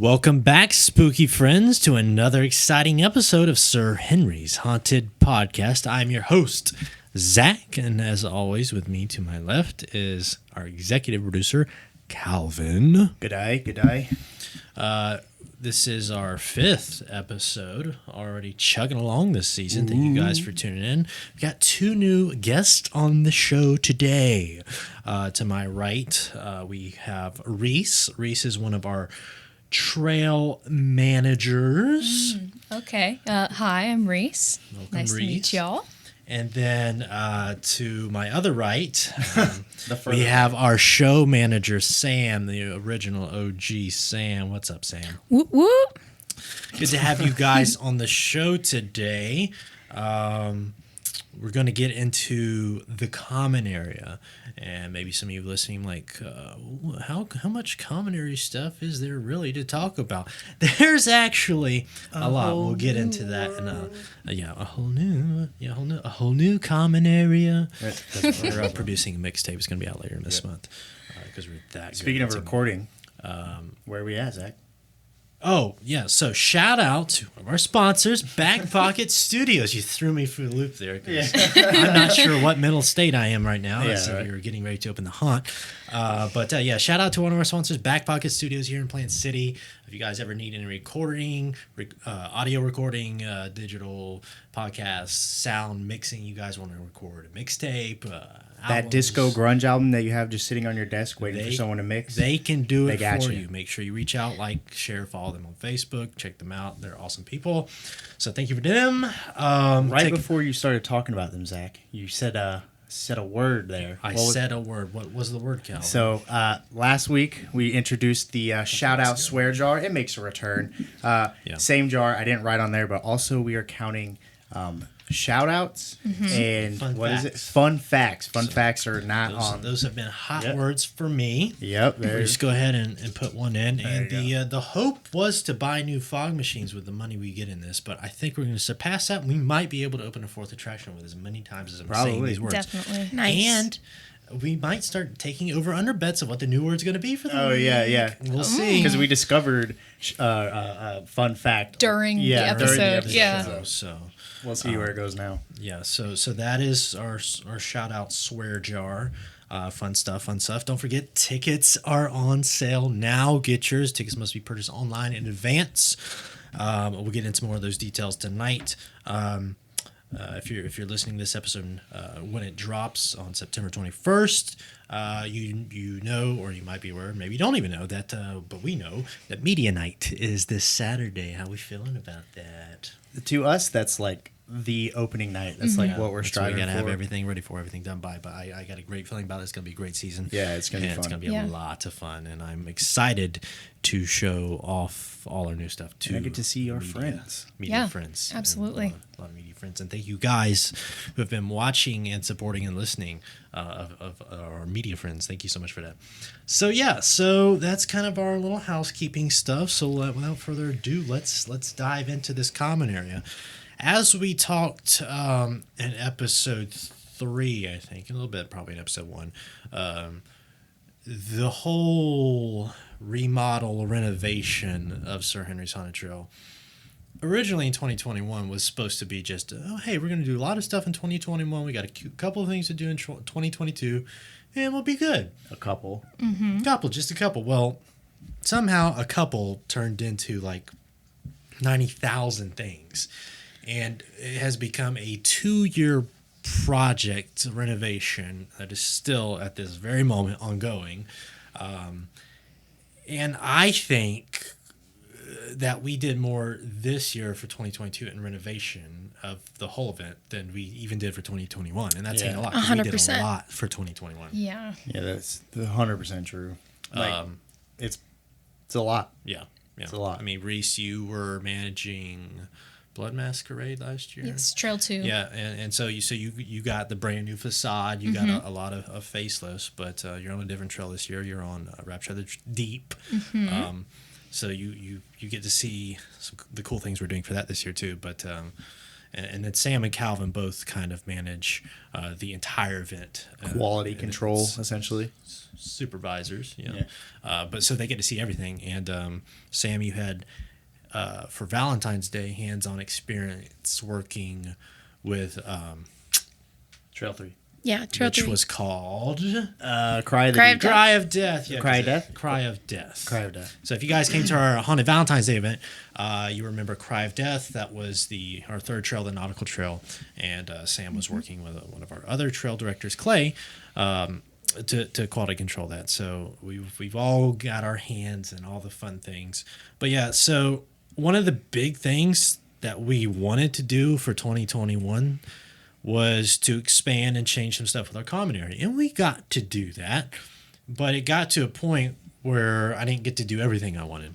Welcome back, spooky friends, to another exciting episode of Sir Henry's Haunted Podcast. I'm your host, Zach, and as always, with me to my left is our executive producer, Calvin. Good day. This is our 5th episode, already chugging along this season. Thank you guys for tuning in. We've got 2 new guests on the show today. To my right, we have Reese. Reese is one of our trail managers. Okay. Hi, I'm Reese. Welcome, nice Reese. to meet y'all. And then to my other right, we have our show manager, Sam, the original OG Sam. What's up, Sam? Whoop, whoop. Good to have you guys on the show today. We're going to get into the common area, and maybe some of you listening like, how much common area stuff is there really to talk about? There's actually a lot. We'll get into that in a whole new common area. We're producing a mixtape. It's going to be out later this month because we're that. Speaking of recording, where are we at, Zach? Oh, yeah. So shout out to one of our sponsors, Back Pocket Studios. You threw me through the loop there. I'm not sure what mental state I am right now. We were getting ready to open the haunt. But shout out to one of our sponsors, Back Pocket Studios here in Plant City. If you guys ever need any recording, audio recording, digital podcasts, sound mixing, you guys want to record a mixtape, that disco grunge album that you have just sitting on your desk waiting for someone to mix. They can do it for you. Make sure you reach out, like, share, follow them on Facebook. Check them out. They're awesome people. So thank you for them. Before you started talking about them, Zach, you said a word there. I said a word. What was the word, Calvin? So last week we introduced the shout-out swear jar. It makes a return. Same jar. I didn't write on there, but also we are counting shout-outs and Fun facts. Fun facts are not on. Those have been hot words for me. Yep. Just go ahead and put one in. And the hope was to buy new fog machines with the money we get in this, but I think we're going to surpass that. We might be able to open a 4th attraction with as many times as I'm saying these words. Definitely. Nice. And we might start taking over-under bets of what the new word's going to be for the week. Yeah. We'll see. Because we discovered fun fact during the episode. Yeah. So we'll see where it goes now. Yeah, so that is our shout-out swear jar. Fun stuff. Don't forget, tickets are on sale now. Get yours. Tickets must be purchased online in advance. We'll get into more of those details tonight. If you're listening to this episode when it drops on September 21st, you know, or you might be aware, maybe you don't even know that, but we know that Media Night is this Saturday. How we feeling about that? To us, that's like the opening night. That's like what we're striving for. We got to have everything ready for, everything done by. But I got a great feeling about it. It's going to be a great season. Yeah, it's going to be fun. It's going to be a lot of fun, and I'm excited to show off all our new stuff too. And I get to see our friends. Media friends. Absolutely. A lot of media friends. And thank you guys who have been watching and supporting and listening of our media friends. Thank you so much for that. So that's kind of our little housekeeping stuff. So without further ado, let's dive into this common area. As we talked in episode 3, I think, a little bit probably in episode 1, the whole remodel renovation of Sir Henry's Haunted Trail originally in 2021 was supposed to be just, hey, we're going to do a lot of stuff in 2021. We got a couple of things to do in 2022, and we'll be good. A couple. Just a couple. Well, somehow a couple turned into like 90,000 things. And it has become a 2-year project renovation that is still at this very moment ongoing. And I think that we did more this year for 2022 in renovation of the whole event than we even did for 2021. And that's saying a lot. 100%. We did a lot for 2021. Yeah. Yeah, that's 100% true. It's a lot. Yeah. It's a lot. I mean, Reese, you were managing Blood Masquerade last year. It's Trail 2. Yeah, and so you got the brand new facade. You got a lot of facelifts, but you're on a different trail this year. You're on Rapture Deep. So you get to see the cool things we're doing for that this year too. But and then Sam and Calvin both kind of manage the entire event. Quality control, essentially. Supervisors, but so they get to see everything. And Sam, you had for Valentine's Day hands-on experience working with Trail 3. Yeah, Trail which 3. was called Cry of Cry of Deep. Cry of Death. Yeah, Cry of Death? Cry of Death. Cry of Death. So if you guys came to our Haunted Valentine's Day event, you remember Cry of Death. That was our third trail, the Nautical Trail, and Sam was working with one of our other trail directors, Clay, to quality control that. So we've all got our hands in all the fun things. But yeah, so one of the big things that we wanted to do for 2021 was to expand and change some stuff with our common area. And we got to do that, but it got to a point where I didn't get to do everything I wanted.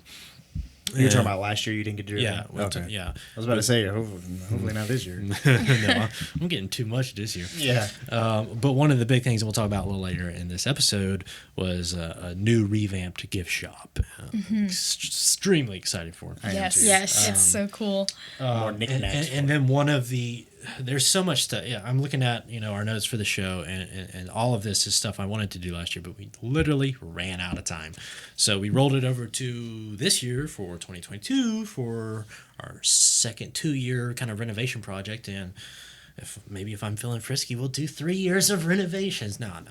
You were talking about last year you didn't get to do Yeah. it? Okay. Yeah. I was about to say, hopefully not this year. No, I'm getting too much this year. Yeah. But one of the big things, and we'll talk about a little later in this episode, was a new revamped gift shop. Extremely excited for it. Yes. Yes. It's so cool. More knickknacks. And then one of there's so much stuff. Yeah, I'm looking at our notes for the show, and all of this is stuff I wanted to do last year, but we literally ran out of time. So we rolled it over to this year for 2022 for our second 2-year kind of renovation project. And if I'm feeling frisky, we'll do 3 years of renovations. No, man.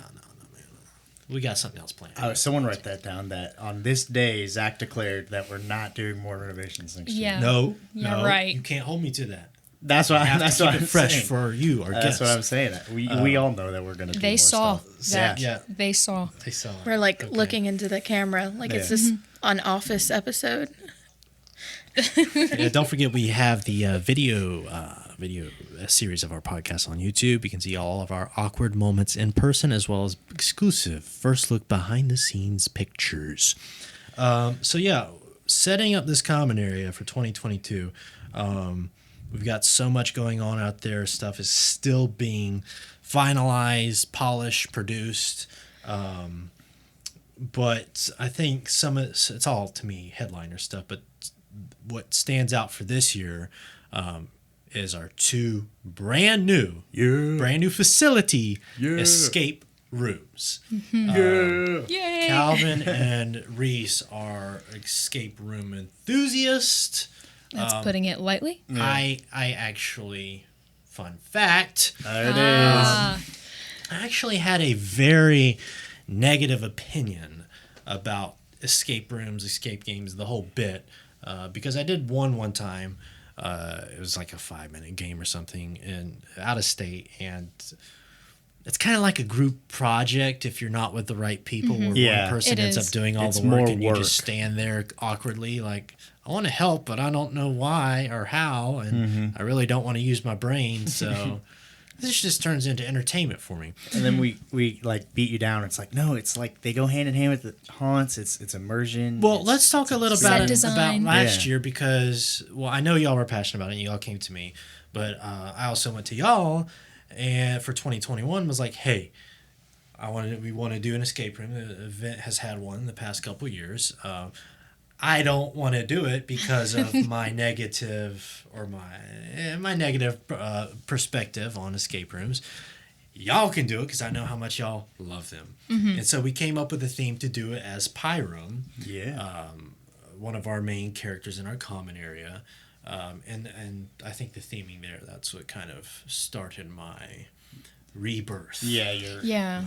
We got something else planned. Someone write that down, that on this day, Zach declared that we're not doing more renovations next year. Yeah. No, right. You can't hold me to that. That's what Have that's to what keep I'm it fresh saying. for you, our That's guests. what I'm saying. We all know that we're going to do They more saw stuff. Zach. Yeah. They saw. They saw it. We're like Okay. looking into the camera, like it's Yeah. this an Office episode. Yeah, don't forget we have the video series of our podcast on YouTube. You can see all of our awkward moments in person, as well as exclusive first look behind the scenes pictures. So yeah, setting up this common area for 2022. We've got so much going on out there. Stuff is still being finalized, polished, produced. But I think it's all, to me, headliner stuff. But what stands out for this year is our 2 brand new facility escape rooms. Yay! Calvin and Reese are escape room enthusiasts. That's putting it lightly. I actually, fun fact, There it is. I actually had a very negative opinion about escape rooms, escape games, the whole bit, because I did one time. It was like a 5-minute game or something, and out of state, and it's kind of like a group project if you're not with the right people, where one person It ends is. up doing all It's the work, more and you work. just stand there awkwardly, like, I want to help, but I don't know why or how, and I really don't want to use my brain, so this just turns into entertainment for me. And then we like beat you down. It's like, no, it's like they go hand in hand with the haunts. It's immersion. Well, let's talk a little Set about design. last Yeah. year, because, well, I know y'all were passionate about it and y'all came to me, but I also went to y'all and for 2021 was like, hey, we want to do an escape room. The event has had one the past couple years. I don't want to do it because of my negative perspective on escape rooms. Y'all can do it because I know how much y'all love them. And so we came up with a theme to do it as Pyram, one of our main characters in our common area. And I think the theming there, that's what kind of started my rebirth. Yeah.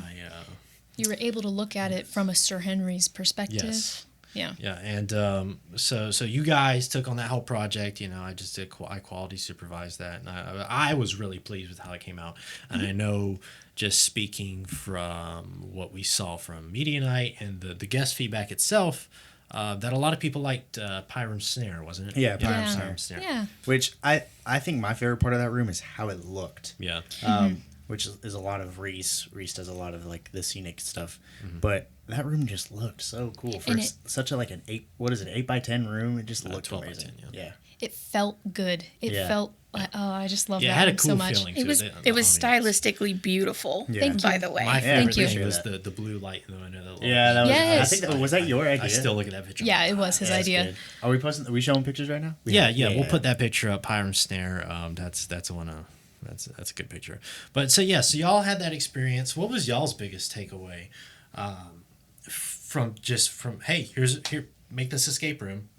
You were able to look at it from a Sir Henry's perspective. Yes. Yeah. Yeah, and so you guys took on that whole project. I just did I quality supervised that, and I was really pleased with how it came out. And I know, just speaking from what we saw from Media Night and the guest feedback itself, that a lot of people liked Pyram Snare, wasn't it? Yeah, Pyram Snare. Yeah. Which I think my favorite part of that room is how it looked. Yeah. Which is a lot of Reese. Reese does a lot of like the scenic stuff, but that room just looked so cool for And such a like an 8x10 room. It just looked 12 by amazing. 10, Yeah. It felt good. It Yeah. felt like, oh, I just love Yeah, it that had a room cool so much. feeling to It was it. stylistically beautiful. Yeah. Thank By you. the way. My Yeah, favorite appreciate thing was that. the blue light in the window. Yeah, that was. Yes. I think was that your idea? I still look at that picture. Yeah, it was his That's idea. good. Are we posting? Are we showing pictures right now? Yeah, we'll put that picture up. Pyram Snare. That's one of that's a good picture. But so y'all had that experience. What was y'all's biggest takeaway from hey, here make this escape room?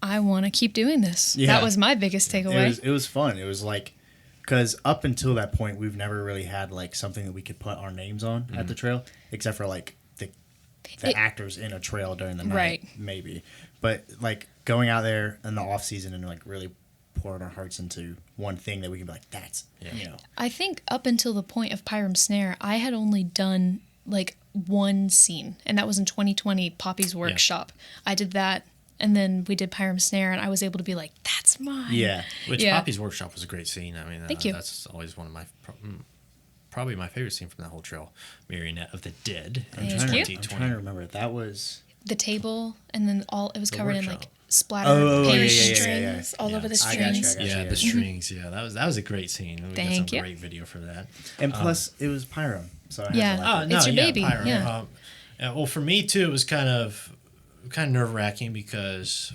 I want to keep doing this. Yeah. That was my biggest takeaway. It was fun. It was like, because up until that point, we've never really had like something that we could put our names on at the trail, except for like the actors in a trail during the night, Right. maybe. But like going out there in the off season and like really pouring our hearts into one thing that we can be like, that's I think up until the point of Pyram Snare, I had only done like one scene, and that was in 2020 Poppy's workshop. I did that, and then we did Pyram Snare, and I was able to be like, that's mine. Yeah. Which Yeah. Poppy's workshop was a great scene. I mean, Thank you. That's always one of my probably my favorite scene from that whole trail. Marionette of the Dead. Thank in you. I'm 2020. trying to remember. That was. The table, and then it was The covered in workshop. like splatter Oh, paint yeah, Strings all Yeah. over the I got you, strings. I got Yeah, you. the strings. Yeah, that was a great scene. We got some Thank you. great video for that. And plus, it was Pyram. So I had Yeah. to Oh like no, It's your yeah, baby, Pyro. yeah. Well, for me too, it was kind of nerve wracking because,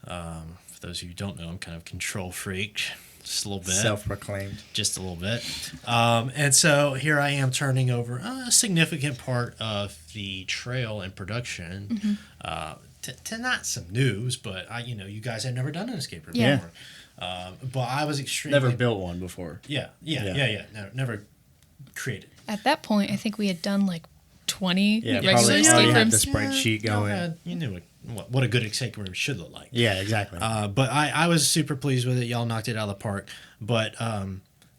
for those of you who don't know, I'm kind of control freak, just a little bit, self-proclaimed. just a little bit, and so here I am turning over a significant part of the trail and production. To not some news, but you guys had never done an escape room Yeah. before, but I was extremely Never built one before. Yeah. Never created. At that point, I think we had done like 20 Yeah, regular probably escape already had rooms. the spreadsheet going. You knew what a good escape room should look like. Yeah, exactly. But I was super pleased with it. Y'all knocked it out of the park. But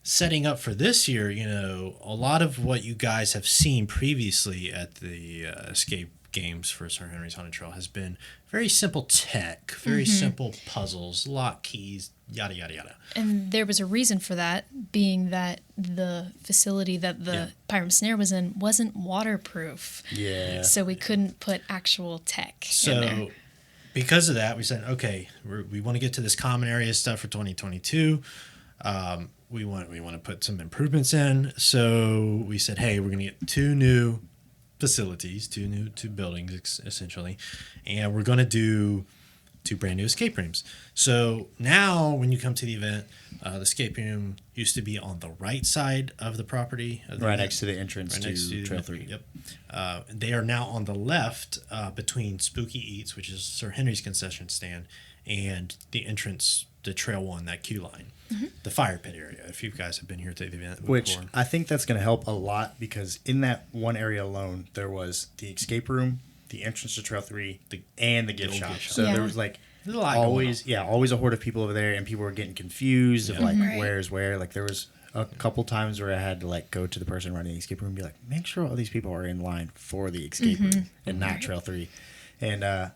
setting up for this year, a lot of what you guys have seen previously at the escape games for Sir Henry's Haunted Trail has been very simple tech, very simple puzzles, lock keys, yada, yada, yada. And there was a reason for that, being that the facility that the Pyram Snare was in wasn't waterproof. yeah. So we couldn't put actual tech in there. So because of that, we said, okay, we want to get to this common area stuff for 2022. We want to put some improvements in. So we said, hey, we're going to get two new facilities, two buildings essentially, and we're going to do two brand new escape rooms. So now when you come to the event, the escape room used to be on the right side of the property. Of the Right event. next to the entrance Right to next to Trail 3. Yep. They are now on the left between Spooky Eats, which is Sir Henry's concession stand, and the entrance to Trail 1, that queue line. The fire pit area, if you guys have been here to the event before. Which I think that's going to help a lot because in that one area alone, there was the escape room, the entrance to Trail 3, and the gift old shop. gift shop. So Yeah. there was like There's a lot always going always a horde of people over there, and people were getting confused of like Right. where's where. Like there was a couple times where I had to like go to the person running the escape room and be like, make sure all these people are in line for the escape room and not Trail 3. And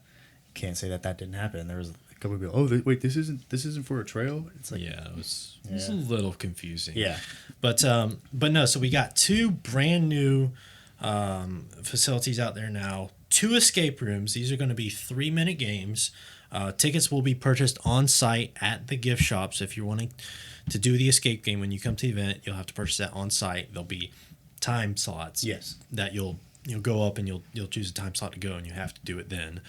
can't say that didn't happen. There was a couple of people. Oh, wait, this isn't for a trail. It's like Yeah, it was a little confusing. Yeah. But no, so we got two brand new facilities out there now, two escape rooms. These are going to be 3-minute games. Tickets will be purchased on site at the gift shops. If you're wanting to do the escape game when you come to the event, you'll have to purchase that on site. There'll be time slots. Yes. That you'll go up and you'll choose a time slot to go, and you have to do it then.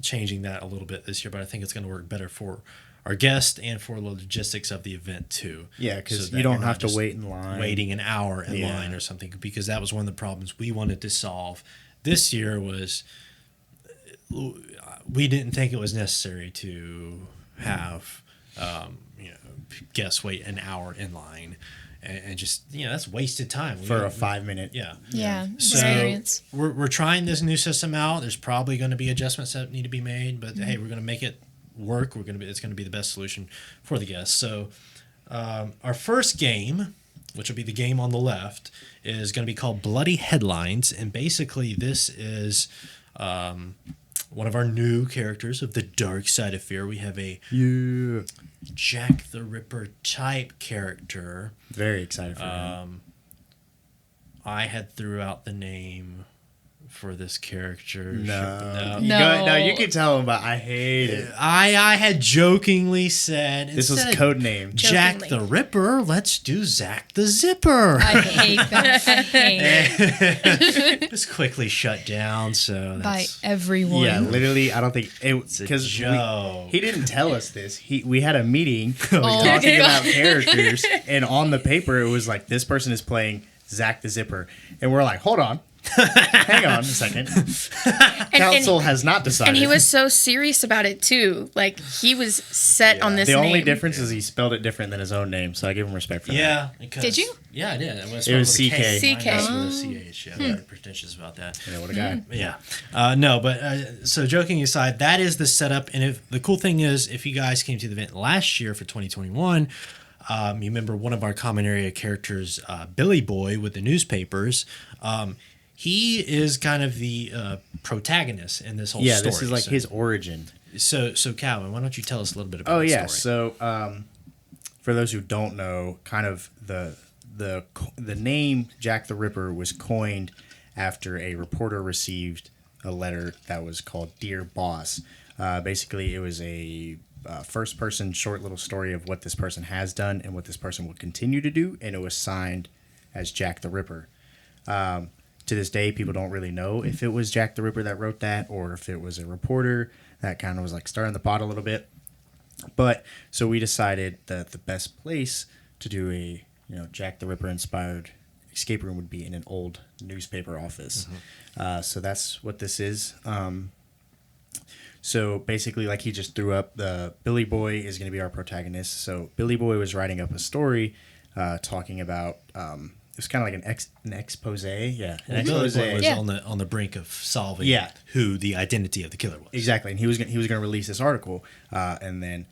Changing that a little bit this year, but I think it's going to work better for our guests and for the logistics of the event too. Yeah, because So you that don't you're not have to just wait in line. waiting an hour in Yeah. line or something, because that was one of the problems we wanted to solve this year. Was we didn't think it was necessary to have guests wait an hour in line and just that's wasted time for a 5-minute. yeah. Yeah, So experience. we're trying this new system out. There's probably going to be adjustments that need to be made, but hey, we're going to make it work. It's going to be the best solution for the guests. So our first game, which will be the game on the left, is going to be called Bloody Headlines, and basically this is one of our new characters of the Dark Side of Fear. We have a Jack the Ripper type character. Very excited for him. I had threw out the name for this character. No. No. You can tell him, but I hate it. I had jokingly said This was instead of code name. Jack Jokingly. the Ripper, let's do Zack the Zipper. I hate that. I hate it. It was quickly shut down. So By that's everyone. Yeah, literally, I don't think it a because joke. he didn't tell us this. We had a meeting Oh. talking about characters, and on the paper it was like this person is playing Zack the Zipper, and we're like, hold on, hang on a second. Council has not decided. And he was so serious about it too. Like he was set on this the only name. difference is he spelled it different than his own name, so I give him respect for that. Yeah. Because, Did you? Yeah, I did. It was CK. CK. With a CH. Yeah, very pretentious about that. Yeah, what a guy. Yeah. No, but so joking aside, that is the setup. And if the cool thing is, if you guys came to the event last year for 2021, you remember one of our common area characters, Billy Boy with the newspapers. He is kind of the protagonist in this whole story. Yeah, this is like So- his origin. So Calvin, why don't you tell us a little bit about Oh the yeah, story? so for those who don't know, kind of the name Jack the Ripper was coined after a reporter received a letter that was called Dear Boss. Basically, it was a first-person short little story of what this person has done and what this person will continue to do, and it was signed as Jack the Ripper. To this day, people don't really know if it was Jack the Ripper that wrote that or if it was a reporter that kind of was like stirring the pot a little bit. But so we decided that the best place to do a Jack the Ripper inspired escape room would be in an old newspaper office. So that's what this is. So basically, like he just threw up, the Billy Boy is going to be our protagonist. So Billy Boy was writing up a story talking about. It was kind of like an expose. Yeah, an Billy expose. Boy was Yeah. on the brink of solving Yeah. who the identity of the killer was. Exactly, and he was going to release this article, and then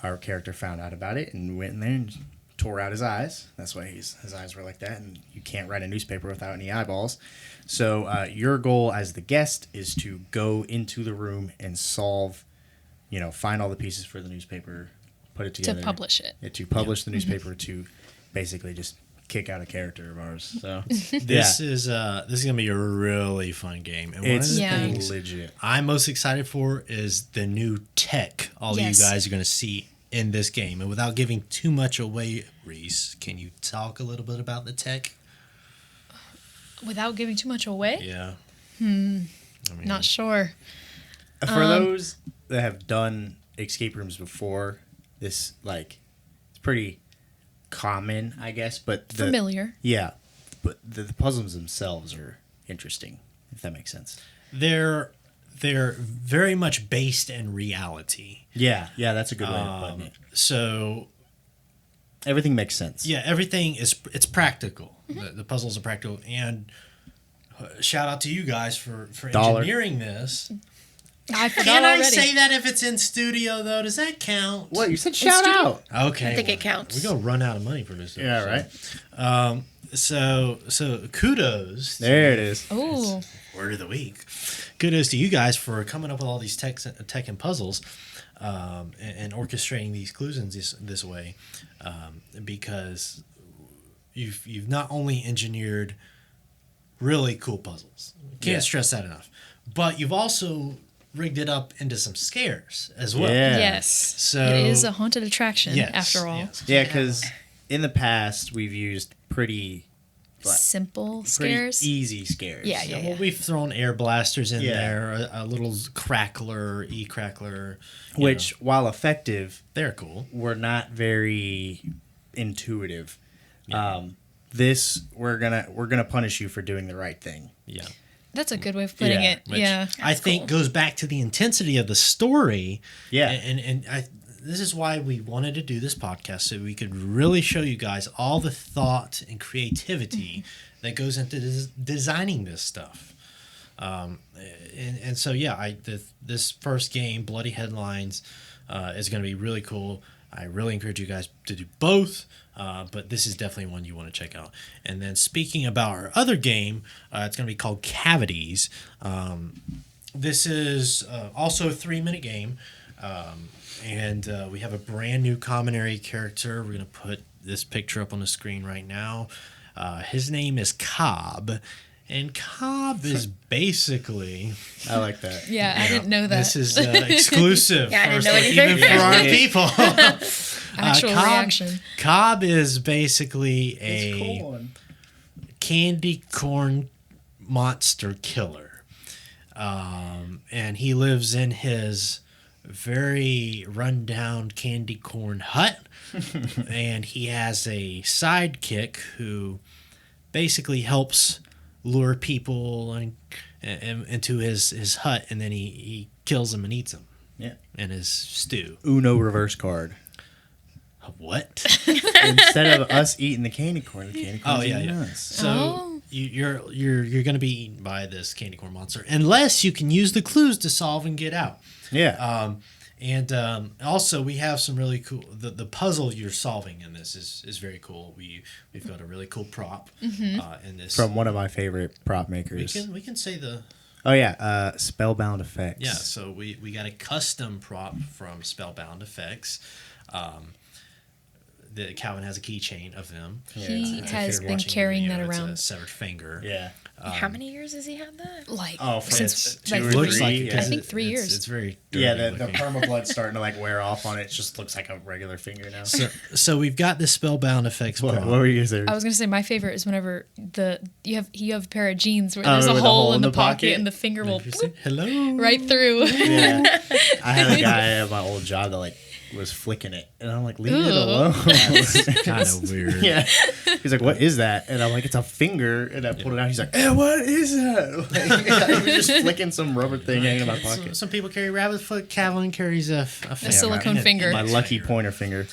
our character found out about it and went in there and tore out his eyes. That's why his eyes were like that, and you can't write a newspaper without any eyeballs. So your goal as the guest is to go into the room and solve, find all the pieces for the newspaper, put it To together. publish it. To publish the newspaper to basically just kick out a character of ours. So This is gonna be a really fun game, and one of it's the Yeah. things legit. I'm most excited for is the new tech all Yes. you guys are gonna see in this game. And without giving too much away, Reese, can you talk a little bit about the tech? Without giving too much away? Yeah. I mean, Not sure. For those that have done escape rooms before, this it's pretty common, I guess. But Familiar. Yeah, but the puzzles themselves are interesting, if that makes sense. they're very much based in reality. Yeah, that's a good way of putting it. So Everything makes sense. yeah, everything it's practical. The puzzles are practical, and shout out to you guys for Dollar. engineering this. I forgot Can I already. say that if it's in studio though? Does that count? What you said? Shout studio. out. Okay, I think it counts. We're gonna run out of money for this. Yeah, episode. right. So kudos. There it is. Oh, Word of the week. Kudos to you guys for coming up with all these tech and puzzles, and orchestrating these clues in this way, because you've not only engineered really cool puzzles. Can't Yeah. stress that enough. But you've also rigged it up into some scares as well. Yeah. yes. So- it is a haunted attraction, Yes, after all. yes. Yeah, because in the past we've used pretty Simple scares. easy scares. Yeah, Yeah, yeah. well, we've thrown air blasters in Yeah. there, a little crackler, e-crackler, you Which, know, while effective, they're cool. were not very intuitive. This we're gonna punish you for doing the right thing. Yeah. That's a good way of putting Yeah, it. Which Yeah. I think goes back to the intensity of the story. Yeah. And this is why we wanted to do this podcast, so we could really show you guys all the thought and creativity that goes into designing this stuff. And so, yeah, this first game, Bloody Headlines, is going to be really cool. I really encourage you guys to do both, but this is definitely one you want to check out. And then speaking about our other game, it's going to be called Cavities. This is also a 3-minute game, and we have a brand new common area character. We're going to put this picture up on the screen right now. His name is Cobb, And Cobb is basically I like that. Yeah, I didn't know that. this is exclusive Yeah, I didn't first know look, either. even for our people. Actual reaction. Cobb is basically It's a corn. candy corn monster killer. And he lives in his very rundown candy corn hut. And he has a sidekick who basically helps lure people into his hut, and then he kills them and eats them Yeah. in his stew. Uno reverse card. What? Instead of us eating the candy corn eating yeah. us. So Oh. you're going to be eaten by this candy corn monster unless you can use the clues to solve and get out. Yeah. And also we have some really cool. The puzzle you're solving in this is very cool. We've got a really cool prop in this. From one of my favorite prop makers. we can say the. Oh yeah, Spellbound Effects. Yeah, so we got a custom prop from Spellbound Effects. Calvin has a keychain of them. He If has you're been watching the carrying video, that it's around. a severed finger. Yeah. How many years has he had that? Like Since like 2 or Looks 3. like it, yeah. 'cause I think 3 years. It's very Yeah, dirty the looking. permablood's starting to like wear off on it. It just looks like a regular finger now. So we've got this Spellbound Effects what prop. were you saying? I was gonna say my favorite is whenever you have a pair of jeans where Oh, there's a with a hole in the pocket and the finger will Hello. right through. Yeah. I had a guy at my old job that like was flicking it, and I'm like, leave it Ooh. alone. Kind of weird. Yeah. He's like, what is that? And I'm like, it's a finger. And I pulled it out. He's like, what is that? Like, I was just flicking some rubber thing hanging in my pocket. Some people carry rabbit foot. Calvin carries a silicone finger. My lucky pointer finger.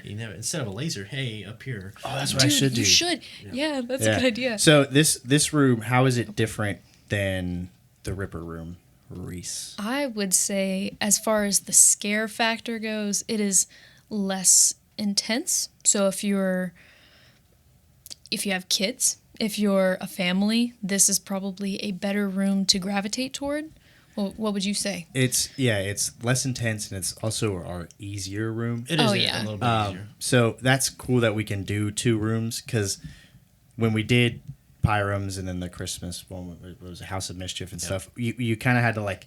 You never, instead of a laser, hey, up here. Oh, that's what I Dude, should do. you should. Yeah, that's a Yeah. good idea. So this room, how is it different than the Ripper room, Reese? I would say, as far as the scare factor goes, it is less intense. So if you have kids, if you're a family, this is probably a better room to gravitate toward. Well, what would you say? It's less intense, and it's also our easier room. It is Oh, a yeah. little bit easier. So that's cool that we can do 2 rooms, because when we did Pyrams and then the Christmas one, it was House of Mischief and stuff, you kind of had to like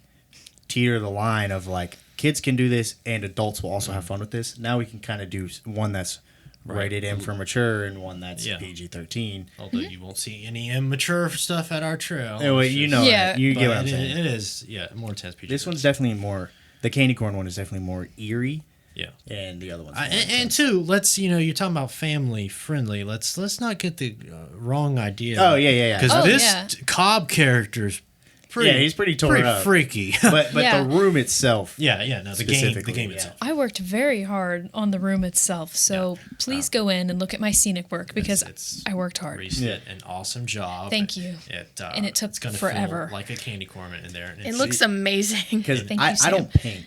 teeter the line of like, kids can do this and adults will also have fun with this. Now we can kind of do one that's rated M for mature and one that's PG-13. Although you won't see any immature stuff at our trail. Oh, wait, you know, Yeah. you But get what I'm saying. it is, more intense. PG. This one's definitely more. The candy corn one is definitely more eerie, yeah. and the other one's. And two, let's you're talking about family friendly. Let's not get the wrong idea. Oh, yeah. Because Oh, this yeah. Cobb character's pretty. Yeah, he's pretty torn pretty up. freaky. but Yeah. the room itself. yeah, no, the Specifically, game yeah. itself. I worked very hard on the room itself, so please go in and look at my scenic work because It's- I worked hard. Reese did an awesome job. Thank you. And it took it's gonna forever. feel like a candy corn in there. And It it's- looks amazing. Because Thank you, I Sam. don't paint.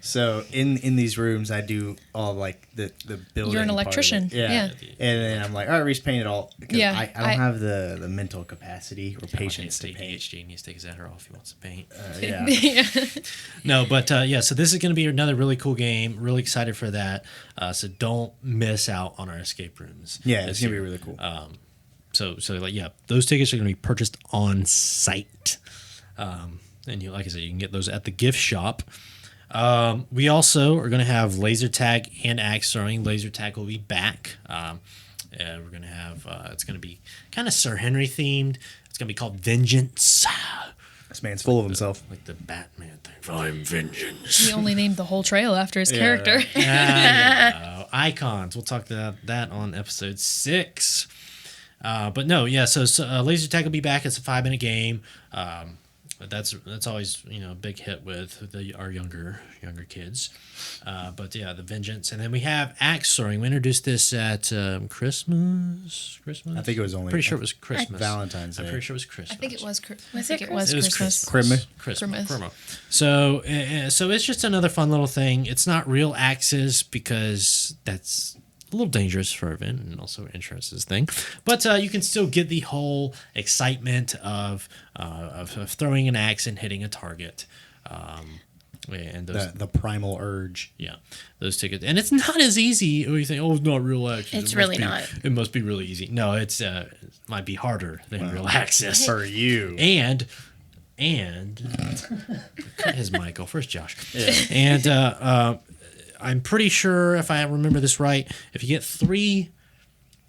So in these rooms, I do all like the building. You're an part of it. electrician. Yeah. Yeah. And then I'm like, all right, Reese, paint it all. Because Yeah, I don't have the mental capacity or patience to He paint. ADHD needs to take his Adderall if he wants to paint. Yeah. No, but so this is going to be another really cool game. Really excited for that. So don't miss out on our escape rooms. Yeah, it's this gonna be year. really cool. So those tickets are going to be purchased on site. And like I said, you can get those at the gift shop. We also are going to have laser tag and axe throwing. Laser tag will be back. And we're going to have it's going to be kind of Sir Henry themed. It's going to be called Vengeance. This man's full of himself. Like the Batman thing. I'm vengeance. He only named the whole trail after his character. Icons. We'll talk about that on episode 6. But no, so laser tag will be back. It's a 5-minute game. But that's always a big hit with our younger kids. But yeah, the Vengeance, and then we have axe throwing. We introduced this at Christmas. I think it was only. Pretty sure it was Christmas. Valentine's I'm Day. pretty sure it was Christmas. I think it was. I Was think it it was Christmas? Christmas. Christmas. So it's just another fun little thing. It's not real axes because that's a little dangerous for event and also insurance's thing, but you can still get the whole excitement of throwing an axe and hitting a target. And those, the primal urge. yeah, those tickets, and it's not as easy. Or you think, oh, it's not real access. It's It must really be- not. It must be really easy. No, it might be harder than real access. For you. And cut his mic off. Where's Josh? Yeah. And I'm pretty sure, if I remember this right, if you get 3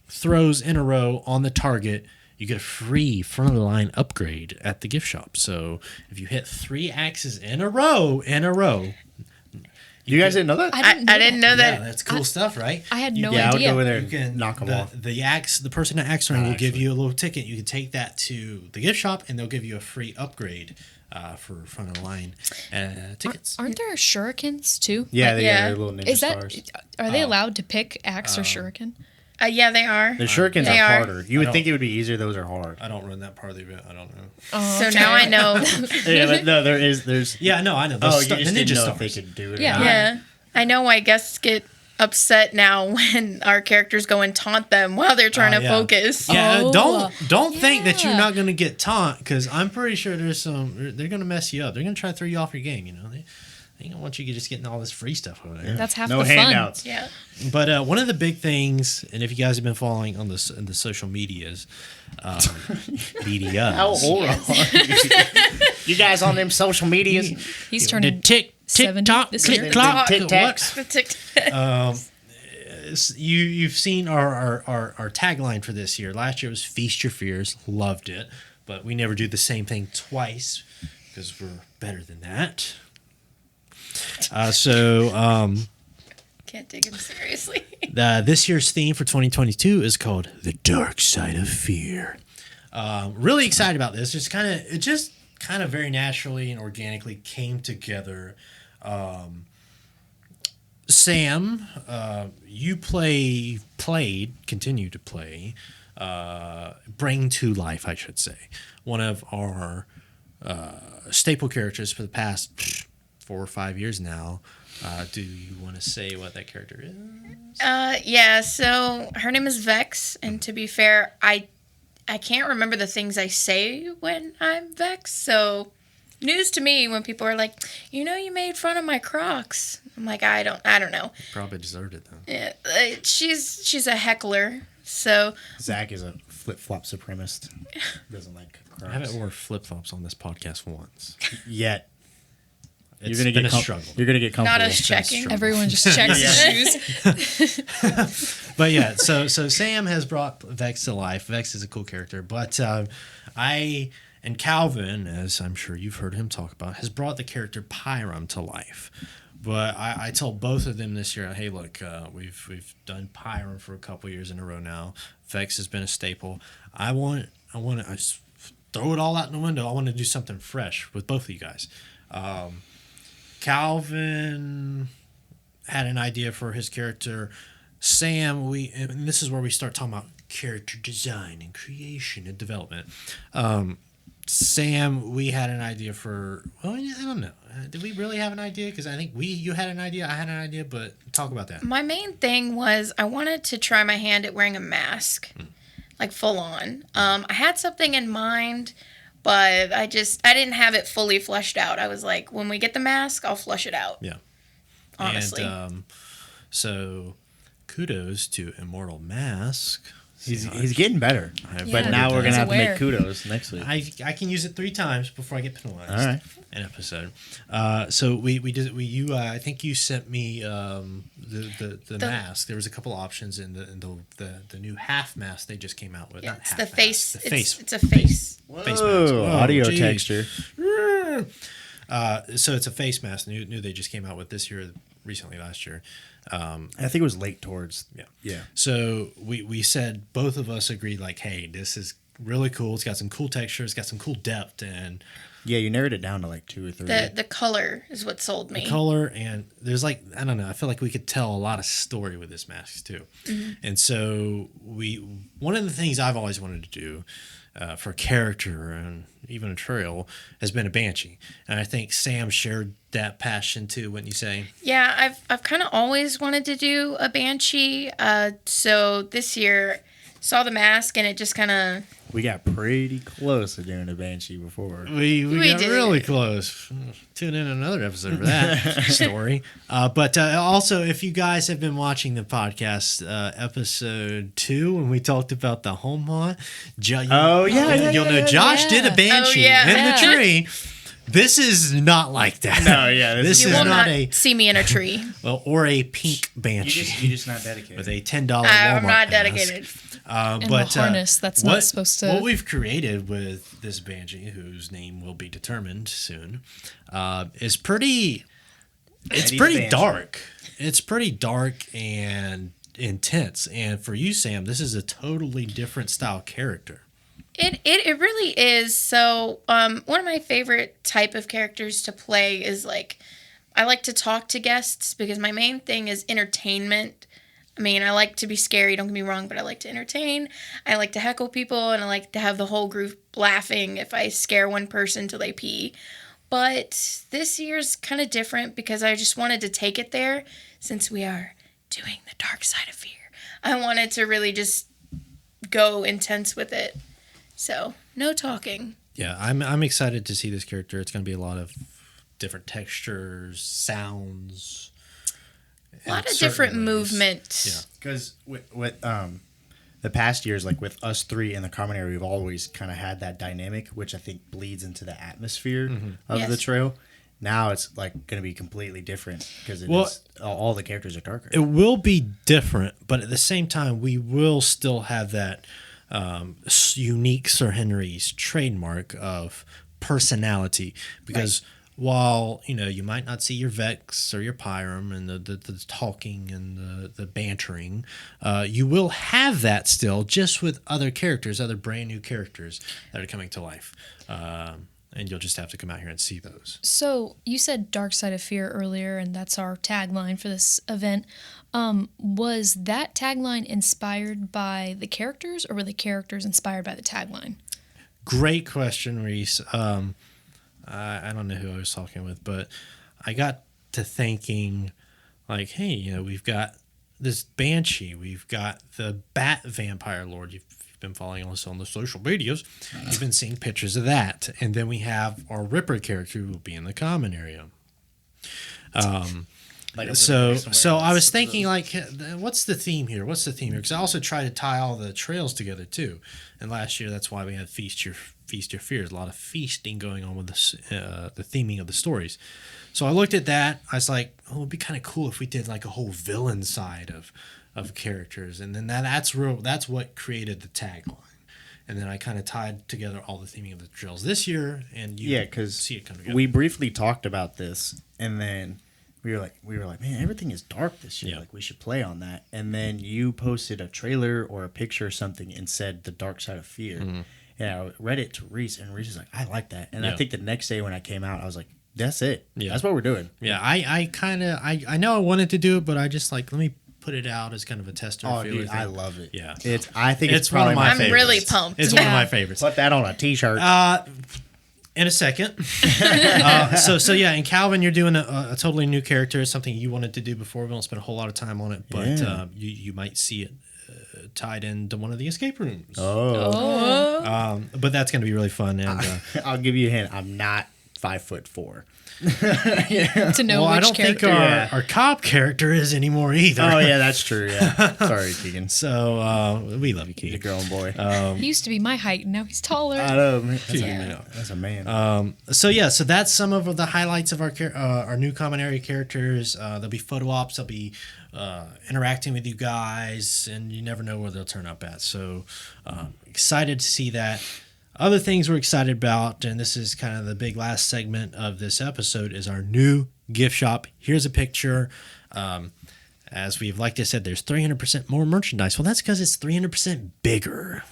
throws in a row on the target, you get a free front of the line upgrade at the gift shop. So if you hit 3 axes in a row, You guys didn't know that? I didn't know yeah, that. that's cool stuff, right? I had You no get- I would idea. go in there You can and knock them off. the person at axe throwing will give actually. you a little ticket. You can take that to the gift shop, and they'll give you a free upgrade for front of the line tickets. Aren't there shurikens too? Yeah, they Yeah. got their little ninja Is that stars. are they allowed to pick axe or shuriken? Yeah, they are. The shurikens They are are. harder. You would don't- think it would be easier. Those are hard. I don't run that part of the event. I don't know. Oh, So okay. now I know. Yeah, but no, there's. Yeah, no, I know. Oh, Those you just the didn't ninja know stars. if they could do it. or Yeah. not. Yeah, I know why guests get upset now when our characters go and taunt them while they're trying to yeah. focus. Yeah, Oh, don't think that you're yeah. not going to get taunt, because I'm pretty sure they're going to mess you up. They're going to try to throw you off your game. They don't want you just getting all this free stuff over there. That's half No the fun. handouts. Yeah. But one of the big things, and if you guys have been following on in the social medias, media, How old are you? You guys on them social medias? He's the turning tick 70 tock this click year. clock Tic what? Tacs. The tic- You've seen our tagline for this year. Last year was Feast Your Fears. Loved it, but we never do the same thing twice because we're better than that. Can't take him seriously. This year's theme for 2022 is called The Dark Side of Fear. Really excited about this. It just kind of very naturally and organically came together. Sam, you continue to play, bring to life, I should say, one of our staple characters for the past 4 or 5 years now. Do you want to say what that character is? Yeah, so her name is Vex, and to be fair, I can't remember the things I say when I'm Vex, so news to me when people are like, you made fun of my Crocs. I'm like, I don't know. Probably deserved it though. Yeah, she's a heckler, so Zach is a flip-flop supremacist. Doesn't like I haven't Crocs. worn flip flops on this podcast once. Yet. It's You're gonna been get a struggle. You're gonna get comfortable. not us checking. Everyone just checks his shoes. But yeah, so Sam has brought Vex to life. Vex is a cool character, but I and Calvin, as I'm sure you've heard him talk about, has brought the character Pyram to life. But I told both of them this year, hey, look, we've done Pyram for a couple years in a row now. Vex has been a staple. I just throw it all out the window. I want to do something fresh with both of you guys. Calvin had an idea for his character. Sam, and this is where we start talking about character design and creation and development. Sam, we had an idea for. Well, I don't know. Did we really have an idea? Because I think you had an idea, I had an idea, but talk about that. My main thing was I wanted to try my hand at wearing a mask, like full on. I had something in mind, but I didn't have it fully fleshed out. I was like, when we get the mask, I'll flush it out. Yeah. Honestly. And so, kudos to Immortal Mask. He's getting better. But Yeah, now we're gonna he's have to aware. make kudos next week. I can use it 3 times before I get penalized. All right. An episode. So we did you I think you sent me the mask. There was a couple options in the new half mask they just came out with. Yeah, Not it's half the mask, face. the face. It's a face. Face mask. Whoa, audio geez. texture. So it's a face mask. New they just came out with this year, recently last year. I think it was late towards. Yeah. So we said, both of us agreed, like, hey, this is really cool. It's got some cool texture. It's got some cool depth and Yeah, you narrowed it down to like 2 or 3. The color is what sold me. color, and there's like, I don't know, I feel like we could tell a lot of story with this mask too. And so one of the things I've always wanted to do for a character and even a trail has been a banshee, and I think Sam shared that passion too, wouldn't you say? Yeah, I've kind of always wanted to do a banshee. So this year, saw the mask and it just kind of We got pretty close to doing a Banshee before. We got did. really close. Tune in another episode for that story. But also, if you guys have been watching the podcast, episode 2, when we talked about the home haunt, you'll know Josh did a Banshee in the tree. This is not like that. No, yeah. This You is will not not see me in a tree. or a pink Banshee. You're just not dedicated. With a $10 Walmart I'm not pass. dedicated. And the harness, that's not supposed to... What we've created with this Banshee, whose name will be determined soon, is pretty... It's Eddie's pretty Banshee. dark. It's pretty dark and intense. And for you, Sam, this is a totally different style character. It really is. So one of my favorite type of characters to play is I like to talk to guests because my main thing is entertainment. I mean, I like to be scary, don't get me wrong, but I like to entertain. I like to heckle people, and I like to have the whole group laughing if I scare one person till they pee. But this year's kind of different because I just wanted to take it there since we are doing the dark side of fear. I wanted to really just go intense with it. So, no talking. Yeah, I'm excited to see this character. It's going to be a lot of different textures, sounds. A lot of different movement. Yeah. Because with the past years, like with us three in the common area, we've always kind of had that dynamic, which I think bleeds into the atmosphere of Yes. the trail. Now it's like going to be completely different because all the characters are darker. It will be different, but at the same time, we will still have that unique Sir Henry's trademark of personality. Because while you might not see your Vex or your Pyram and the talking and the bantering, you will have that still, just with other characters, other brand new characters that are coming to life. And you'll just have to come out here and see those. So you said Dark Side of Fear earlier, and that's our tagline for this event. Was that tagline inspired by the characters, or were the characters inspired by the tagline? Great question, Reese. I don't know who I was talking with, but I got to thinking, like, hey, we've got this Banshee, we've got the Bat Vampire Lord. You've been following us on the social medias. You've been seeing pictures of that, and then we have our Ripper character who will be in the common area. So I was thinking, like, what's the theme here? Because I also try to tie all the trails together too. And last year, that's why we had Feast Your Fears. A lot of feasting going on with the theming of the stories. So I looked at that. I was like, oh, it'd be kind of cool if we did like a whole villain side of characters. And then that's what created the tagline. And then I kind of tied together all the theming of the trails this year. And because see it come together. We briefly talked about this, and then we were like, man, everything is dark this year. Yeah. Like, we should play on that. And then you posted a trailer or a picture or something and said the Dark Side of Fear. Mm-hmm. And I read it to Reese, and Reese was like, I like that. And Yeah. I think the next day when I came out, I was like, that's it. Yeah. That's what we're doing. Yeah, I know I wanted to do it, but I just let me put it out as kind of a tester. Oh, feeler dude, thing. I love it. Yeah. I think it's one probably of my my I'm favorites. really pumped. It's one of Yeah. my favorites. Put that on a t-shirt. In a second. So yeah, and Calvin, you're doing a totally new character. It's something you wanted to do before. We won't spend a whole lot of time on it, but Yeah. you might see it tied into one of the escape rooms. Oh. But that's going to be really fun. And I'll give you a hint. I'm not 5'4". To know well, which I don't think character. our cop character is anymore either. Oh, yeah, that's true. Yeah. Sorry, Keegan. So we love you, He's a Keegan. grown boy. He used to be my height, and now he's taller. I know. Man. Yeah. That's a man. So that's some of the highlights of our new common area characters. There'll be photo ops. They'll be interacting with you guys, and you never know where they'll turn up at. So excited to see that. Other things we're excited about, and this is kind of the big last segment of this episode, is our new gift shop. Here's a picture. As we've like I said, there's 300% more merchandise. Well, that's because it's 300% bigger.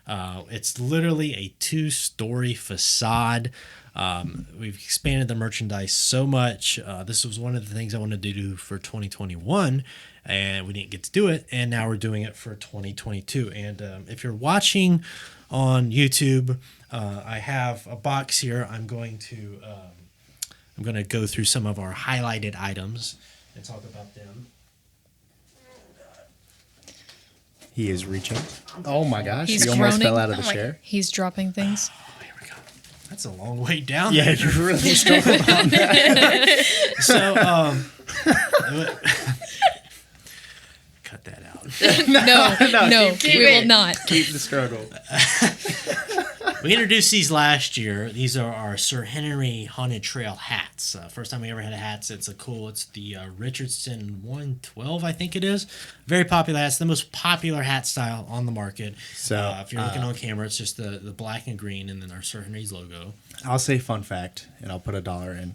It's literally a 2-story facade. We've expanded the merchandise so much. This was one of the things I wanted to do for 2021, and we didn't get to do it. And now we're doing it for 2022. And if you're watching on YouTube, I have a box here. I'm going to go through some of our highlighted items and talk about them. He is reaching. Oh my gosh! He's he almost groaning. fell out of the Oh my- chair. He's dropping things. Here we go. That's a long way down. Yeah, there. you really struggled on that. So, cut that out. No, keep we will it. not. Keep the struggle. We introduced these last year. These are our Sir Henry Haunted Trail hats. First time we ever had hats. It's the Richardson 112, I think it is. Very popular hats. The most popular hat style on the market. So, if you're looking on camera, it's just the black and green and then our Sir Henry's logo. I'll say fun fact, and I'll put $1 in.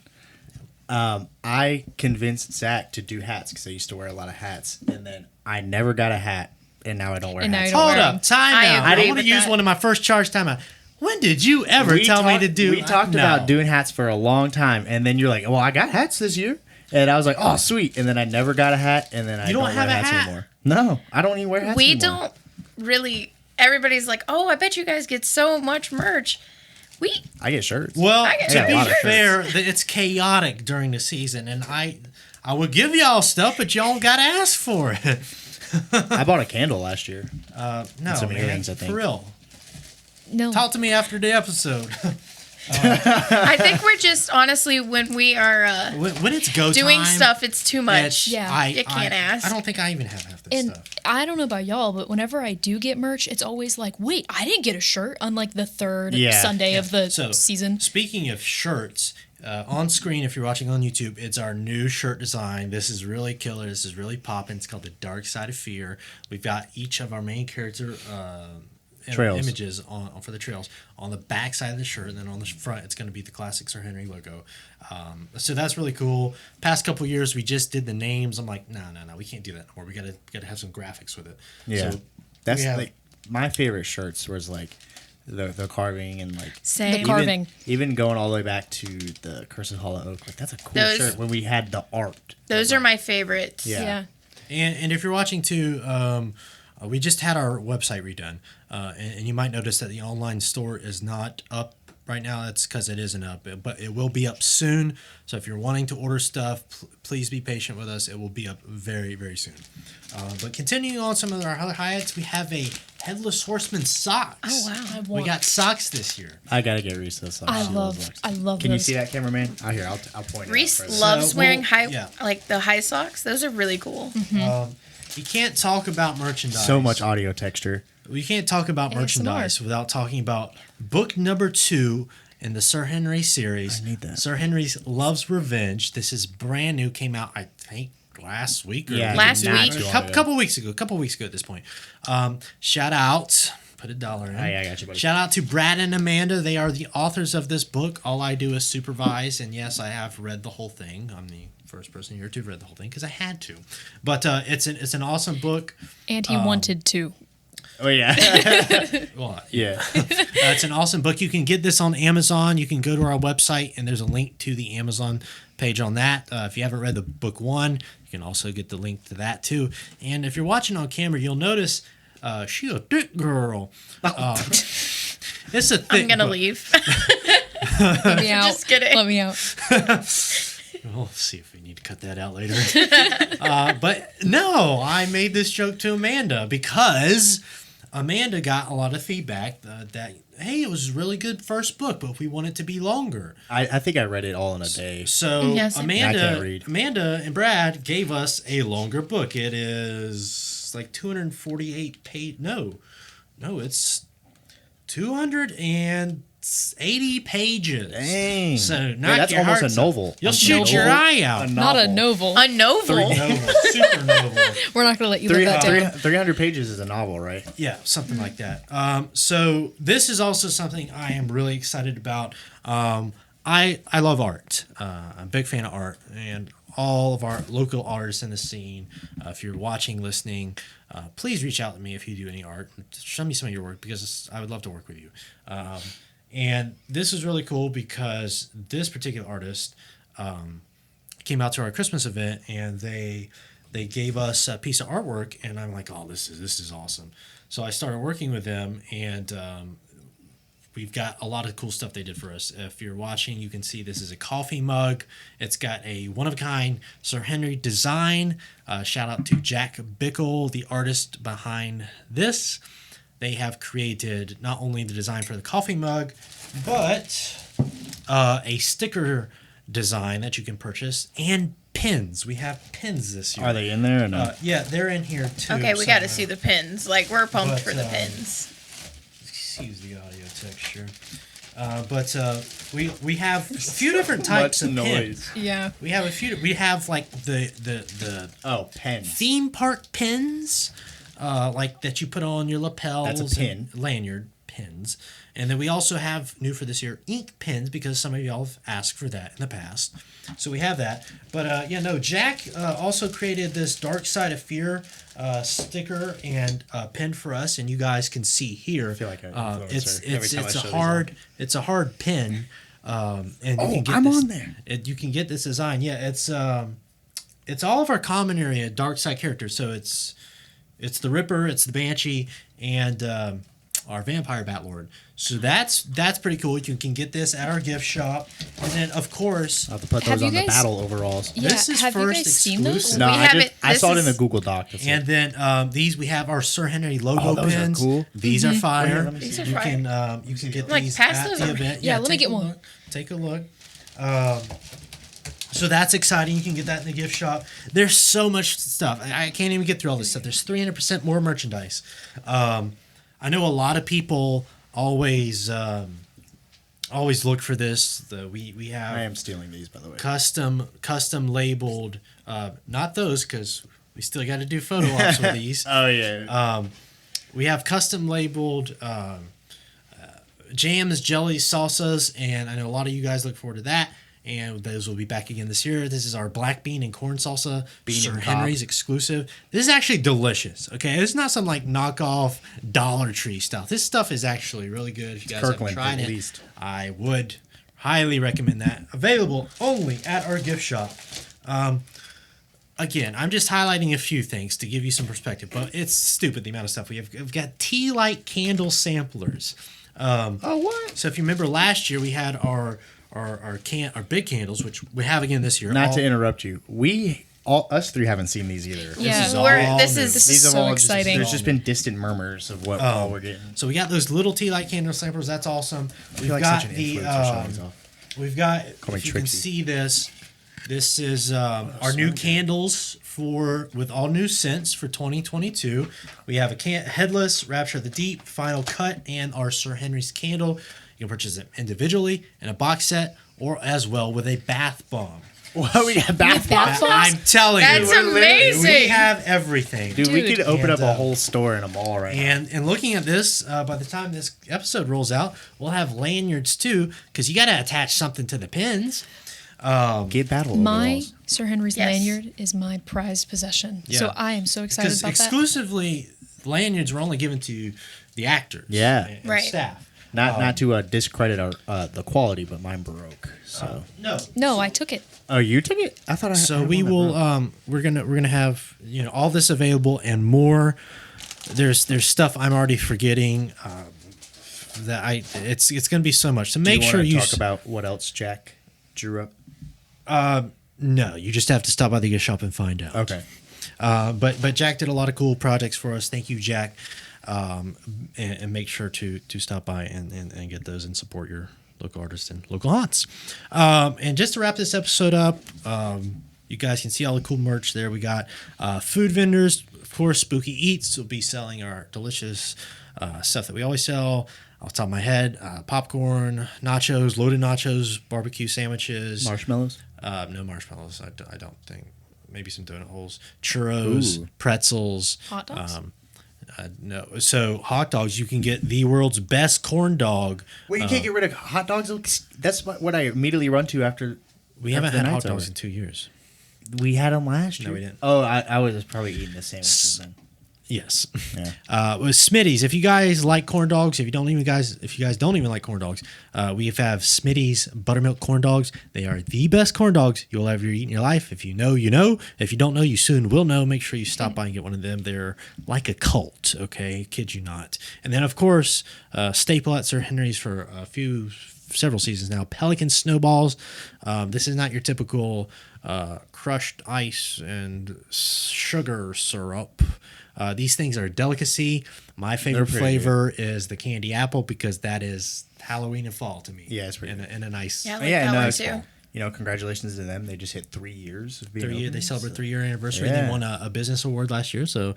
I convinced Zach to do hats because I used to wear a lot of hats, and then I never got a hat, and now I don't wear And now hats. you don't Hold wear up. them. Time I out. I agree want to with use that. one of my first charge timeout. When did you ever tell me to do? We talked No. about doing hats for a long time, and then you're like, "Well, I got hats this year," and I was like, "Oh, sweet!" And then I never got a hat, and then I You don't don't have wear a hats hat? anymore. No, I don't even wear hats We anymore. don't really. Everybody's like, "Oh, I bet you guys get so much merch." I get shirts. Well, I get to a be lot of fair, it's chaotic during the season, and I would give y'all stuff, but y'all got to ask for it. I bought a candle last year. No, some man, earrings, I think. for real. No. Talk to me after the episode. I think we're just honestly when we are when it's go doing time, stuff, it's too much. Yeah. You can't ask. I don't think I even have half this And stuff. I don't know about y'all, but whenever I do get merch, it's always like, wait, I didn't get a shirt on like the third Yeah. Sunday of the So, season. Speaking of shirts, on screen, if you're watching on YouTube, it's our new shirt design. This is really killer. This is really popping. It's called The Dark Side of Fear. We've got each of our main character Trails. images on for the trails on the back side of the shirt, and then on the front, it's going to be the classic Sir Henry logo. So that's really cool. Past couple years, we just did the names. I'm like, no, we can't do that anymore. We gotta have some graphics with it. Yeah, So that's we have- like my favorite shirts was like the carving and like Same. The carving. Even going all the way back to the Curse of Hollow Oak. Like that's a cool Those- shirt when we had the art. Those are my favorites. Yeah. Yeah. And if you're watching too, we just had our website redone, and you might notice that the online store is not up right now. That's because it isn't up, but it will be up soon. So if you're wanting to order stuff, please be patient with us. It will be up very, very soon. But continuing on some of our highlights, we have a Headless Horseman socks. Oh wow. I We want. got socks this year. I gotta get Reese those socks. I She love. loves socks. I love. Can you those. see that, cameraman? Out here, I'll point it Reese out further. loves So, wearing well, yeah. like the high socks. Those are really cool. You can't talk about merchandise. So much audio texture. We can't talk about ASMR. merchandise without talking about book number 2 in the Sir Henry series. I need that. Sir Henry's Love's Revenge. This is brand new. Came out, I think, last week. Or Yeah, Last not week? too long Couple, ago. couple weeks ago. At this point. Shout out. Put $1 in. I got you, buddy. Shout out to Brad and Amanda. They are the authors of this book. All I do is supervise. And yes, I have read the whole thing. I'm the first person here to have read the whole thing because I had to. But it's an awesome book. And he wanted to. Oh yeah, Well, yeah. it's an awesome book. You can get this on Amazon. You can go to our website, and there's a link to the Amazon page on that. If you haven't read the book 1, you can also get the link to that too. And if you're watching on camera, you'll notice she a thick girl. It's a thick I'm gonna book. leave. Let me out. Just kidding. Let me out. We'll see if we need to cut that out later. But no, I made this joke to Amanda because Amanda got a lot of feedback that, hey, it was a really good first book, but we want it to be longer. I think I read it all in a day. So Yes. I can't Amanda read. and Brad gave us a longer book. It is like 248 page. No, it's 280 pages. Dang. So Wait, knock that's your almost hearts a out. novel. You'll A shoot novel? your eye out. Not a novel. A novel. Novel, super novel. We're not going to let you live that down. 300 pages is a novel, right? Yeah, something like that. So this is also something I am really excited about. I love art. I'm a big fan of art, and all of our local artists in the scene. If you're watching, listening, please reach out to me if you do any art. Show me some of your work because I would love to work with you. And this is really cool because this particular artist came out to our Christmas event, and they gave us a piece of artwork, and I'm like, oh, this is awesome. So I started working with them, and we've got a lot of cool stuff they did for us. If you're watching, you can see this is a coffee mug. It's got a one-of-a-kind Sir Henry design. Shout out to Jack Bickle, the artist behind this. They have created not only the design for the coffee mug, but a sticker design that you can purchase and pins. We have pins this year. Are they in there or no? Yeah, they're in here too. Okay, we got to see the pins. Like, we're pumped for the pins. Excuse the audio texture. We have a few different types of pins. Yeah. We have a few. We have like the Pens. theme park pins, like that you put on your lapels. That's a pin. And lanyard pins. And then we also have, new for this year, ink pins, because some of y'all have asked for that in the past. So we have that. But Jack also created this Dark Side of Fear sticker and pin for us, and you guys can see here. I feel like it's a hard pin. And you can get I'm this, on there. You can get this design. Yeah, it's all of our common area Dark Side characters. So it's the Ripper, it's the Banshee, and our Vampire Batlord. So that's pretty cool. You can get this at our gift shop, and then of course I'll have to put Have those you on the guys- battle overalls. Yeah, this is have you first guys seen those? exclusive. No, We have it- I this saw it in is- the Google Doc. That's And it. then these we have our Sir Henry logo those are pins. cool. These are fire. let me These are You fire. can get Like, these pass at those the over. event. Yeah, let me take get a one. look. Take a look. So that's exciting. You can get that in the gift shop. There's so much stuff. I can't even get through all this stuff. There's 300% more merchandise. I know a lot of people always look for this. We have I am stealing these, by the way. custom labeled. Not those, because we still got to do photo ops with these. Oh yeah. We have custom labeled jams, jellies, salsas, and I know a lot of you guys look forward to that. And those will be back again this year. This is our black bean and corn salsa, Sir and cob. Henry's exclusive. This is actually delicious. Okay, it's not some like knockoff Dollar Tree stuff. This stuff is actually really good. If you guys Kirkland, haven't tried at it, least. I would highly recommend that. Available only at our gift shop. Again, I'm just highlighting a few things to give you some perspective, but it's stupid the amount of stuff we have. We've got tea light candle samplers. Oh what? So if you remember last year, we had our big candles, which we have again this year. Not to interrupt you, us three haven't seen these either. Yeah. is We're- all this new. is- This These is have so all exciting. There's just been distant murmurs of what all we're getting. So we got those little tea light candle samplers. That's awesome. I We've feel like got such an the influencer showing these off. we've got. Call me If you can Trixie. see this, this is our new candles with all new scents for 2022. We have a headless, Rapture of the Deep, Final Cut, and our Sir Henry's candle. You can purchase them individually in a box set, or as well with a bath bomb. Well, we got bath bath bombs. bombs? I'm telling That's you, amazing. we have everything. Dude, we Dude. could open up And, a whole store in a mall right now. And looking at this, by the time this episode rolls out, we'll have lanyards too, because you got to attach something to the pins. Get battle My overalls. Sir Henry's Yes. lanyard is my prized possession. Yeah. So I am so excited Because about that. exclusively, lanyards were only given to the actors, Yeah. and Right. staff. Not to discredit our the quality, but mine broke. So. No. No, I took it. Oh, you took it? I thought I. So I we remember will. that We're gonna have all this available and more. There's stuff I'm already forgetting. It's gonna be so much. So broke. make Do you sure wanna you talk about what else Jack drew up. No, you just have to stop by the gift shop and find out. Okay. But Jack did a lot of cool projects for us. Thank you, Jack. And make sure to stop by and get those and support your local artists and local haunts. And just to wrap this episode up, you guys can see all the cool merch there. We got food vendors. Of course, Spooky Eats will be selling our delicious stuff that we always sell. Off the top of my head, popcorn, nachos, loaded nachos, barbecue sandwiches. Marshmallows. No marshmallows. I don't think. Maybe some donut holes, churros, Ooh. pretzels. Hot dogs? No. So hot dogs, you can get the world's best corn dog. Wait, you can't get rid of hot dogs? That's what I immediately run to after. We haven't after had the hot night's dogs over. in 2 years. We had them last year. No, we didn't. Oh, I was probably eating the sandwiches then. Yes. Yeah. With Smitty's, if you guys like corn dogs, if you guys don't even like corn dogs, we have Smitty's buttermilk corn dogs. They are the best corn dogs you'll ever eat in your life. If you know, you know. If you don't know, you soon will know. Make sure you stop by and get one of them. They're like a cult, okay? Kid you not. And then, of course, staple at Sir Henry's for several seasons now. Pelican snowballs. This is not your typical crushed ice and sugar syrup. These things are a delicacy. My favorite flavor is the candy apple because that is Halloween and fall to me. Yeah, it's pretty in a nice. Yeah, I like that one it's too. cool. You know, congratulations to them. They just hit 3 years of being open, They celebrate 3-year anniversary. Yeah. They won a business award last year. So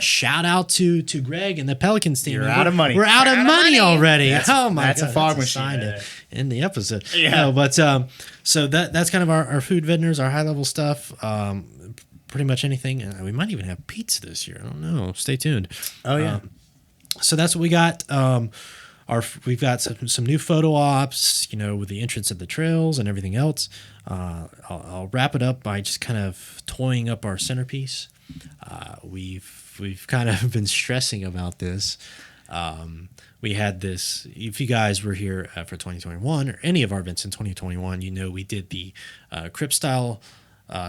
shout out to Greg and the Pelicans team. You're out of money. We're out of money already. Oh my that's god, a fog that's machine sign right in the episode. Yeah. No, but so that's kind of our food vendors, our high level stuff. Pretty much anything. We might even have pizza this year. I don't know. Stay tuned. Oh yeah. So that's what we got. We've got some new photo ops, with the entrance of the trails and everything else. I'll wrap it up by just kind of toying up our centerpiece. We've kind of been stressing about this. We had this. If you guys were here for 2021 or any of our events in 2021, we did the crypt style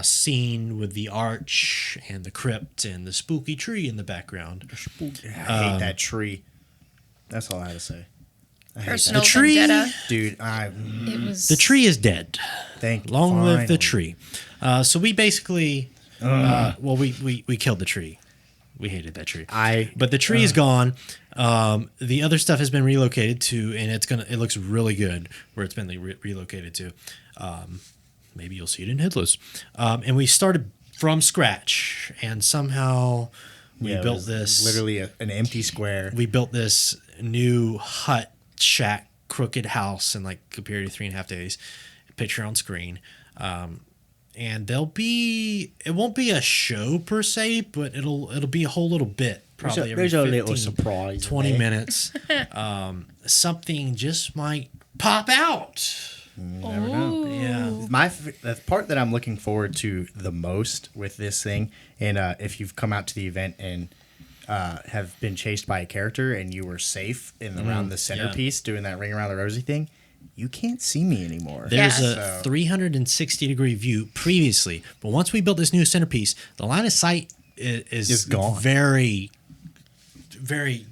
scene with the arch and the crypt and the spooky tree in the background. I hate that tree. That's all I had to say. I hate Personal The tree- vendetta. Dude, It was The tree is dead. thank Long live the finally. tree. So we basically, we killed the tree. We hated that tree. But the tree is gone. The other stuff has been relocated to, and it looks really good where it's been relocated to. Maybe you'll see it in Headless. And we started from scratch, and somehow we it built was this. literally an empty square. We built this new hut shack crooked house in like a period of 3.5 days. Picture on screen. And it won't be a show per se, but it'll be a whole little bit. Probably There's every a little 15, surprise. 20 there. minutes. Something just might pop out. Never know. Yeah. The part that I'm looking forward to the most with this thing, and if you've come out to the event and have been chased by a character and you were safe around the centerpiece doing that ring around the rosy thing, you can't see me anymore. There's Yeah. a 360-degree view previously, but once we built this new centerpiece, the line of sight is gone. very, very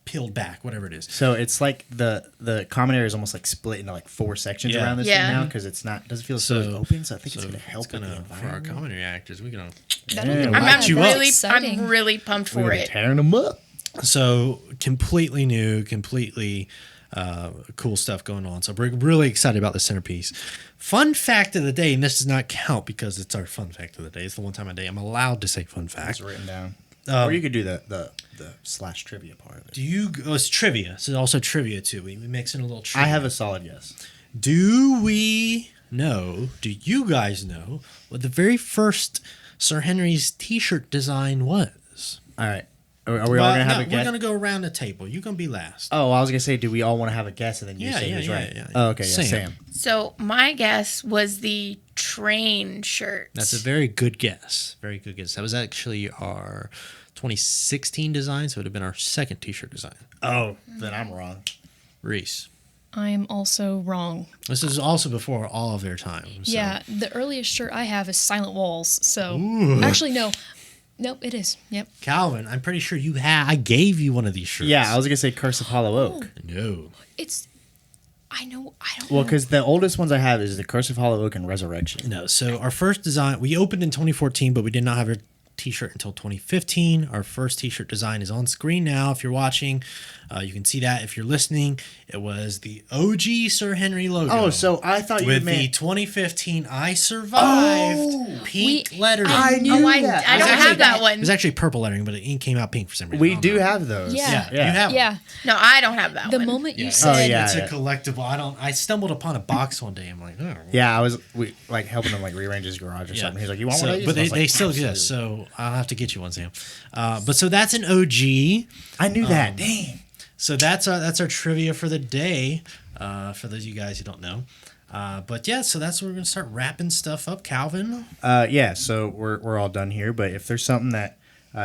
peeled back, whatever it is. So it's like the common area is almost like split into like 4 sections Yeah. around this Yeah. thing now because doesn't feel so open. So I think it's going to help with the for our environment. common reactors. We're gonna that'll Yeah. be I'm not you up. really exciting. I'm really pumped for We're it. tearing them up. so completely new, completely cool stuff going on. So we're really excited about the centerpiece. Fun fact of the day, and this does not count because it's our fun fact of the day. It's the one time a day I'm allowed to say fun fact. It's written down. Or you could do the slash trivia part of it. It's trivia. It's also trivia too. We mix in a little trivia. I have a solid yes. Do you guys know what the very first Sir Henry's t-shirt design was? All right. Are we all going to have a We're guess? going to go around the table. You're going to be last. Oh, I was going to say, do we all want to have a guess and then you say who's right? yeah. Oh, okay, yeah, Sam. Sam. So my guess was the train shirt. That's a very good guess. Very good guess. That was actually our 2016 design, so it would have been our second t-shirt design. Oh, then I'm wrong. Reese. I'm also wrong. This is also before all of their time. So. Yeah, the earliest shirt I have is Silent Walls. So actually, no. Nope, it is. Yep. Calvin, I'm pretty sure I gave you one of these shirts. Yeah, I was going to say Curse of Hollow Oak. No. It's. I know. I don't. Well, know. because the oldest ones I have is the Curse of Hollow Oak and Resurrection. No. So our first design, we opened in 2014, but we did not have a t-shirt until 2015. Our first t-shirt design is on screen now. If you're watching, you can see that. If you're listening, it was the OG Sir Henry logo. Oh, so I thought you with the meant 2015 I Survived pink lettering. I knew that. I don't have that It one. was actually purple lettering, but it came out pink for some reason. I we don't do know. have those. Yeah. You have one. Yeah. No, I don't have that The one. moment you Yeah. said. Oh, yeah. It's a collectible. I stumbled upon a box one day. I'm like, oh. Yeah, I was helping him rearrange his garage or something. He's like, "You want one of these?" But And I was they like, still "Absolutely." exist, so I'll have to get you one, Sam. But so that's an OG. I knew that. Dang. So that's our trivia for the day. For those of you guys who don't know. But yeah, so that's where we're gonna start wrapping stuff up, Calvin. Yeah, so we're all done here. But if there's something that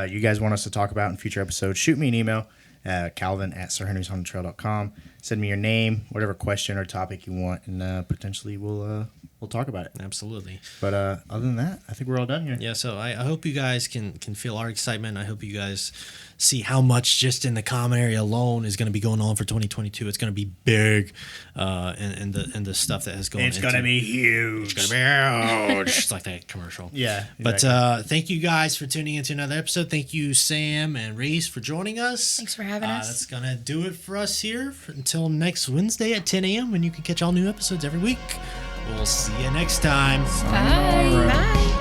you guys want us to talk about in future episodes, shoot me an email, calvin@sirhenryshaunted.com. Send me your name, whatever question or topic you want, and potentially we'll talk about it. Absolutely. But other than that, I think we're all done here. Yeah, so I hope you guys can feel our excitement. I hope you guys see how much just in the common area alone is going to be going on for 2022. It's going to be big, and the stuff that has gone. It's going to be huge. It's going to be huge. It's like that commercial. Yeah. Exactly. But thank you guys for tuning into another episode. Thank you, Sam and Reese, for joining us. Thanks for having us. That's going to do it for us here until next Wednesday at 10 a.m. when you can catch all new episodes every week. We'll see you next time. Bye. Bye.